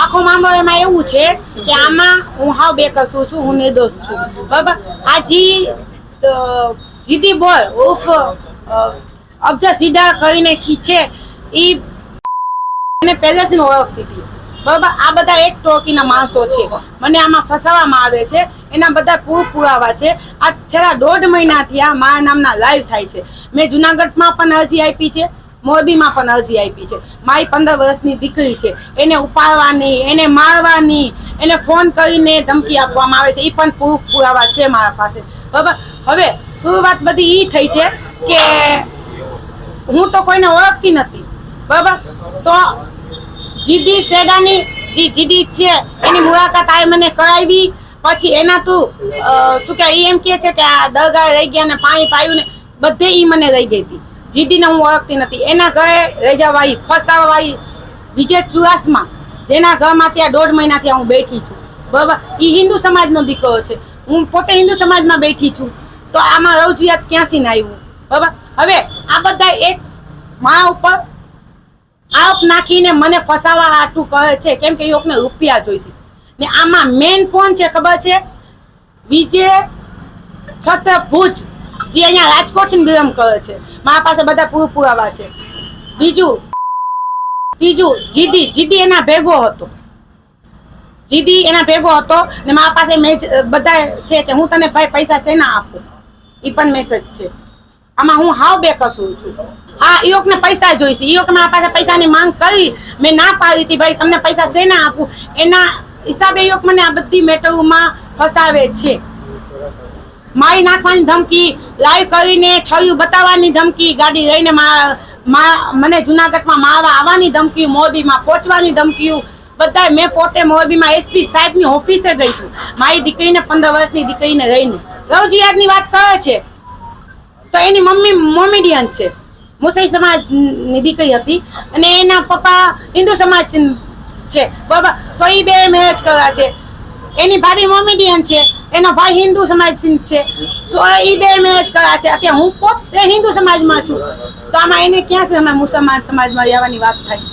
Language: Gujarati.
આખો મામલો એમાં એવું છે કે આમાં હું હાવ બેકસુર છું, હું નિર્દોષ છું, બરાબર. આ જીદી બોય ઉર્ફ અફઝા સીડા કરીને છે, એ એને પહેલેથી ઓળખતી હતી, બરાબર. આ બધા એક ટોળકીના માણસો છે, મને આમાં ફસાવવામાં આવે છે, એના બધા પુરાવા છે. આ છેલ્લા 1.5 મહિનાથી આ મારા નામના લાઈવ થાય છે. મેં જુનાગઢમાં પણ અરજી આપી છે, મોરબીમાં પણ અરજી આપી છે. મારી 15 વર્ષની દીકરી છે, એને ઉપાડવાની, એને મારવાની, એને ફોન કરીને ધમકી આપવામાં આવે છે. એ પણ પુરાવા છે મારા પાસે, બરાબર. હવે શરૂઆત બધી એ થઈ છે કે હું તો કોઈને ઓળખતી નથી, બરાબર. તો જીદી સેડાની જે જીદી છે એની મુલાકાત આ મને કરાવી. પછી એના તું શું કે એમ કે છે કે આ દરગાહ રહી ગયા ને પાણી પાયું ને બધે ઈ મને રહી ગઈ હતી. જીદીને હું ઓળખતી નથી. એના ઘરે રેજાવાઈ ફસાવાઈ વિજય ચુડાસમા, જેના ઘરમાં ત્યાં 1.5 મહિનાથી હું બેઠી છું, બરાબર. એ હિન્દુ સમાજનો દીકરો છે, હું પોતે હિન્દુ સમાજમાં બેઠી છું. તો આમાં રવજીયાત ક્યાંથી ના આવ્યું, બરાબર. હવે આ બધા એક મારા ઉપર આરોપ નાખીને મને ફસાવા હાટું કહે છે, કેમ કે એ લોકોને રૂપિયા જોઈશે. ને આમાં મેન કોણ છે ખબર છે? વિજય છત્ર ભુજ, જે અહીંયા રાજકોટ બિલોંગ કરે છે. મારા પાસે બધા પુરાવા છે. ત્રીજું જીદી એના ભેગો હતો, ને મારા પાસે બધા છે કે હું તને ભાઈ પૈસા શેના આપું, એ પણ મેસેજ છે. આમાં હું હાવ બેકસુર છું. હા, એ લોકોને પૈસા જોઈશે. એ લોકો મારા પાસે પૈસાની માંગ કરી, મેં ના પાડી હતી, ભાઈ તમને પૈસા શેના આપું. એના હિસાબે એ લોકો મને આ બધી મેટરોમાં ફસાવે છે. મારી નાખવાની ધમકી, લાઈવ કરીને છયું બતાવવાની ધમકી, ગાડી લઈને મને જુનાગઢમાં મારવા આવવાની ધમકી, મોરબીમાં પહોંચવાની ધમકીઓ બધા. મેં પોતે મોરબીમાં એસપી સાહેબની ઓફિસે ગઈ છું, મારી દીકરીને 15 વર્ષની દીકરીને લઈને. રવજીયાતની વાત કરે છે તો એની મમ્મી મોમેડિયન છે, મુસઈ સમાજની દીકરી હતી, અને એના પપ્પા હિન્દુ સમાજ છે, બરાબર. તો એ બે મેરેજ કર્યા છે. એની ભાભી મોમેડિયન છે, એનો ભાઈ હિન્દુ સમાજ છે, તો એ બે મેરેજ કર્યા છે. અત્યારે હું પોતે હિન્દુ સમાજમાં છું, તો આમાં એને ક્યાં છે અમે મુસલમાન સમાજમાં રહેવાની વાત થાય?